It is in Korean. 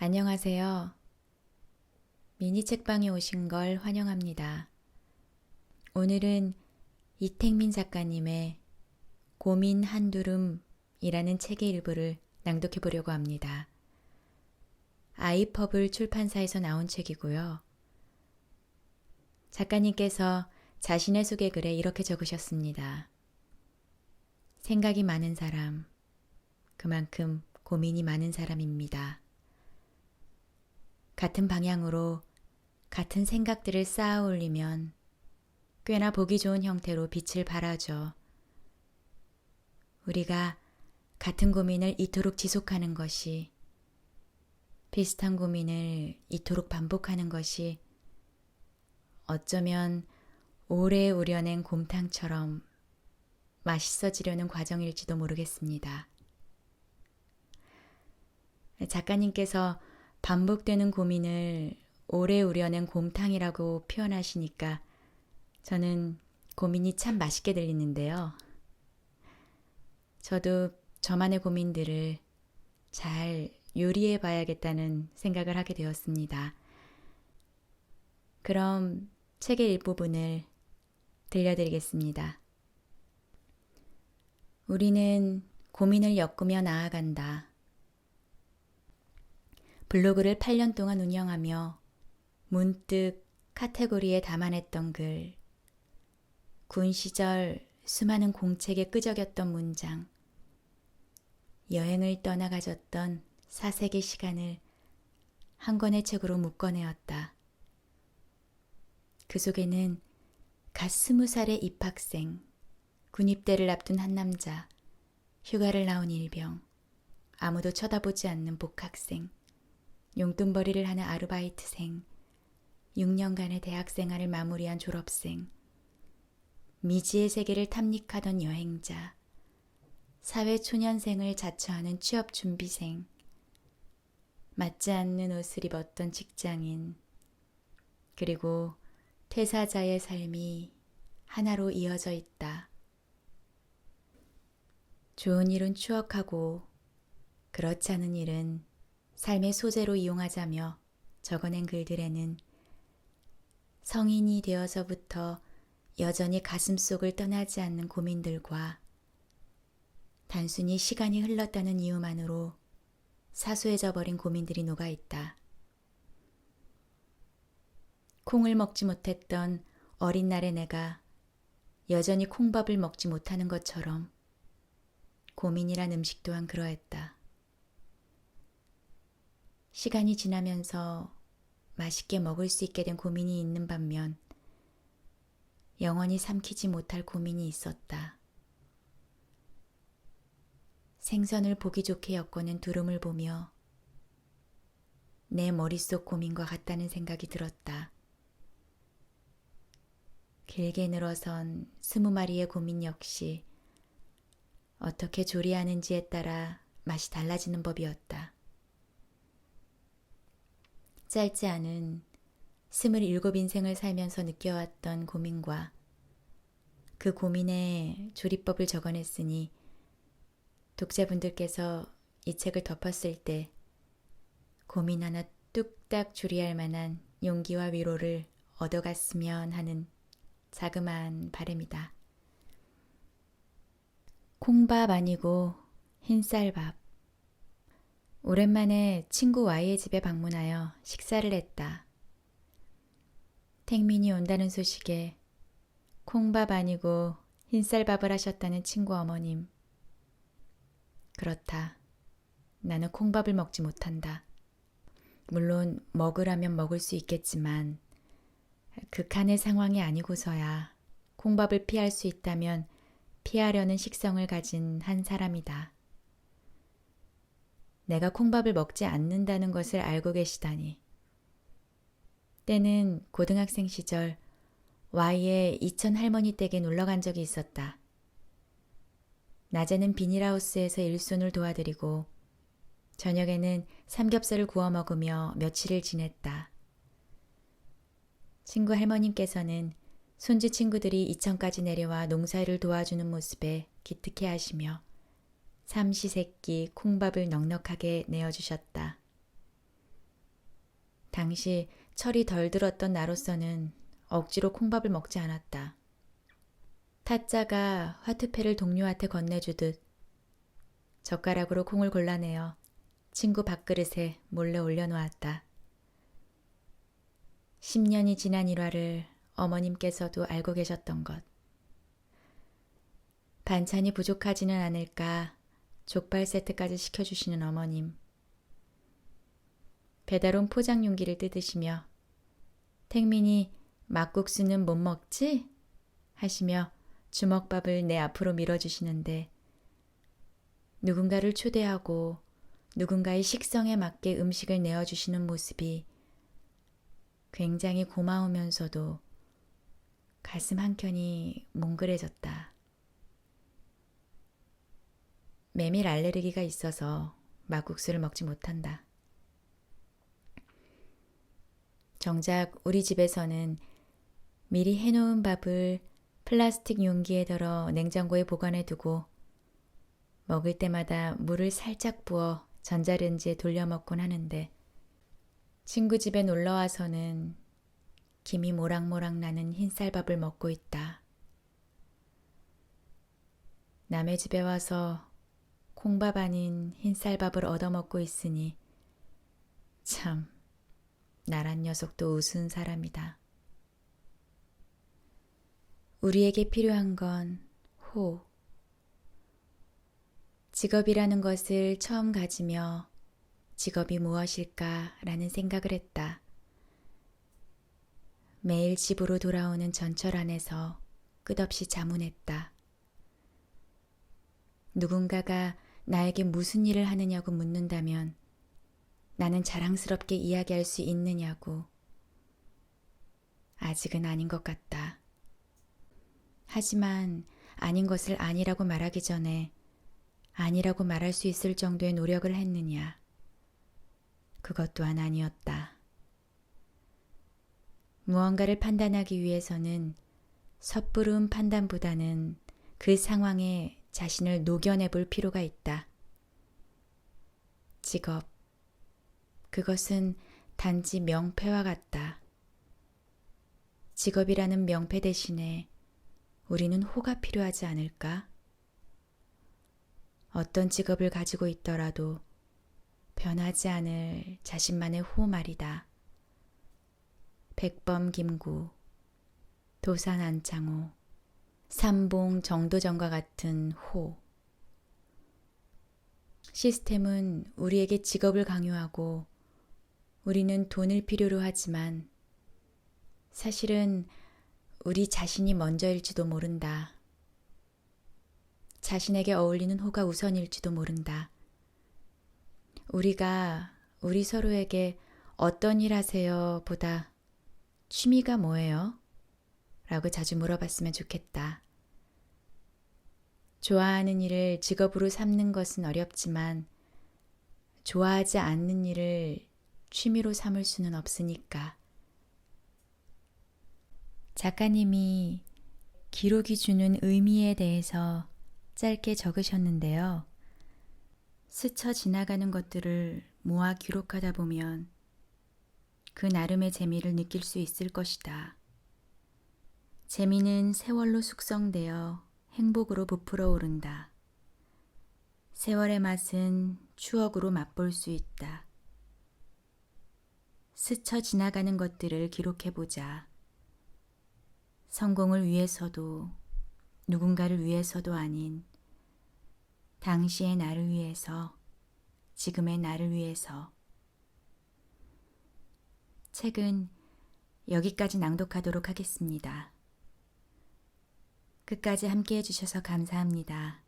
안녕하세요. 미니 책방에 오신 걸 환영합니다. 오늘은 이택민 작가님의 고민 한두름이라는 책의 일부를 낭독해 보려고 합니다. 아이퍼블 출판사에서 나온 책이고요. 작가님께서 자신의 소개글에 이렇게 적으셨습니다. 생각이 많은 사람, 그만큼 고민이 많은 사람입니다. 같은 방향으로 같은 생각들을 쌓아 올리면 꽤나 보기 좋은 형태로 빛을 발하죠. 우리가 같은 고민을 이토록 지속하는 것이, 비슷한 고민을 이토록 반복하는 것이 어쩌면 오래 우려낸 곰탕처럼 맛있어지려는 과정일지도 모르겠습니다. 작가님께서 반복되는 고민을 오래 우려낸 곰탕이라고 표현하시니까 저는 고민이 참 맛있게 들리는데요. 저도 저만의 고민들을 잘 요리해 봐야겠다는 생각을 하게 되었습니다. 그럼 책의 일부분을 들려드리겠습니다. 우리는 고민을 엮으며 나아간다. 블로그를 8년 동안 운영하며 문득 카테고리에 담아냈던 글, 군 시절 수많은 공책에 끄적였던 문장, 여행을 떠나 가졌던 사색의 시간을 한 권의 책으로 묶어내었다. 그 속에는 갓 20살의 입학생, 군입대를 앞둔 한 남자, 휴가를 나온 일병, 아무도 쳐다보지 않는 복학생, 용돈벌이를 하는 아르바이트생, 6년간의 대학생활을 마무리한 졸업생, 미지의 세계를 탐닉하던 여행자, 사회초년생을 자처하는 취업준비생, 맞지 않는 옷을 입었던 직장인, 그리고 퇴사자의 삶이 하나로 이어져 있다. 좋은 일은 추억하고 그렇지 않은 일은 삶의 소재로 이용하자며 적어낸 글들에는 성인이 되어서부터 여전히 가슴속을 떠나지 않는 고민들과 단순히 시간이 흘렀다는 이유만으로 사소해져 버린 고민들이 녹아있다. 콩을 먹지 못했던 어린 날의 내가 여전히 콩밥을 먹지 못하는 것처럼 고민이란 음식 또한 그러했다. 시간이 지나면서 맛있게 먹을 수 있게 된 고민이 있는 반면 영원히 삼키지 못할 고민이 있었다. 생선을 보기 좋게 엮어낸 두rum을 보며 내 머릿속 고민과 같다는 생각이 들었다. 길게 늘어선 20마리의 고민 역시 어떻게 조리하는지에 따라 맛이 달라지는 법이었다. 짧지 않은 27인생을 살면서 느껴왔던 고민과 그 고민의 조리법을 적어냈으니 독자분들께서 이 책을 덮었을 때 고민 하나 뚝딱 조리할 만한 용기와 위로를 얻어갔으면 하는 자그마한 바람이다. 콩밥 아니고 흰쌀밥. 오랜만에 친구 Y의 집에 방문하여 식사를 했다. 택민이 온다는 소식에 콩밥 아니고 흰쌀밥을 하셨다는 친구 어머님. 그렇다. 나는 콩밥을 먹지 못한다. 물론 먹으라면 먹을 수 있겠지만 극한의 상황이 아니고서야 콩밥을 피할 수 있다면 피하려는 식성을 가진 한 사람이다. 내가 콩밥을 먹지 않는다는 것을 알고 계시다니. 때는 고등학생 시절 Y의 이천 할머니 댁에 놀러 간 적이 있었다. 낮에는 비닐하우스에서 일손을 도와드리고 저녁에는 삼겹살을 구워 먹으며 며칠을 지냈다. 친구 할머님께서는 손주 친구들이 이천까지 내려와 농사일을 도와주는 모습에 기특해 하시며 삼시세끼 콩밥을 넉넉하게 내어주셨다. 당시 철이 덜 들었던 나로서는 억지로 콩밥을 먹지 않았다. 타짜가 화투패를 동료한테 건네주듯 젓가락으로 콩을 골라내어 친구 밥그릇에 몰래 올려놓았다. 10년이 지난 일화를 어머님께서도 알고 계셨던 것. 반찬이 부족하지는 않을까 족발 세트까지 시켜주시는 어머님. 배달온 포장 용기를 뜯으시며 택민이 막국수는 못 먹지? 하시며 주먹밥을 내 앞으로 밀어주시는데 누군가를 초대하고 누군가의 식성에 맞게 음식을 내어주시는 모습이 굉장히 고마우면서도 가슴 한켠이 몽글해졌다. 메밀 알레르기가 있어서 막국수를 먹지 못한다. 정작 우리 집에서는 미리 해놓은 밥을 플라스틱 용기에 덜어 냉장고에 보관해 두고 먹을 때마다 물을 살짝 부어 전자레인지에 돌려 먹곤 하는데 친구 집에 놀러와서는 김이 모락모락 나는 흰쌀밥을 먹고 있다. 남의 집에 와서 콩밥 아닌 흰쌀밥을 얻어먹고 있으니 참 나란 녀석도 우스운 사람이다. 우리에게 필요한 건 호. 직업이라는 것을 처음 가지며 직업이 무엇일까라는 생각을 했다. 매일 집으로 돌아오는 전철 안에서 끝없이 자문했다. 누군가가 나에게 무슨 일을 하느냐고 묻는다면 나는 자랑스럽게 이야기할 수 있느냐고. 아직은 아닌 것 같다. 하지만 아닌 것을 아니라고 말하기 전에 아니라고 말할 수 있을 정도의 노력을 했느냐. 그것 또한 아니었다. 무언가를 판단하기 위해서는 섣부른 판단보다는 그 상황에 자신을 녹여내 볼 필요가 있다. 직업. 그것은 단지 명패와 같다. 직업이라는 명패 대신에 우리는 호가 필요하지 않을까? 어떤 직업을 가지고 있더라도 변하지 않을 자신만의 호 말이다. 백범김구, 도산 안창호, 삼봉 정도전과 같은 호. 시스템은 우리에게 직업을 강요하고 우리는 돈을 필요로 하지만 사실은 우리 자신이 먼저일지도 모른다. 자신에게 어울리는 호가 우선일지도 모른다. 우리가 우리 서로에게 어떤 일 하세요? 보다 취미가 뭐예요? 라고 자주 물어봤으면 좋겠다. 좋아하는 일을 직업으로 삼는 것은 어렵지만 좋아하지 않는 일을 취미로 삼을 수는 없으니까. 작가님이 기록이 주는 의미에 대해서 짧게 적으셨는데요. 스쳐 지나가는 것들을 모아 기록하다 보면 그 나름의 재미를 느낄 수 있을 것이다. 재미는 세월로 숙성되어 행복으로 부풀어 오른다. 세월의 맛은 추억으로 맛볼 수 있다. 스쳐 지나가는 것들을 기록해보자. 성공을 위해서도 누군가를 위해서도 아닌 당시의 나를 위해서, 지금의 나를 위해서. 책은 여기까지 낭독하도록 하겠습니다. 끝까지 함께 해주셔서 감사합니다.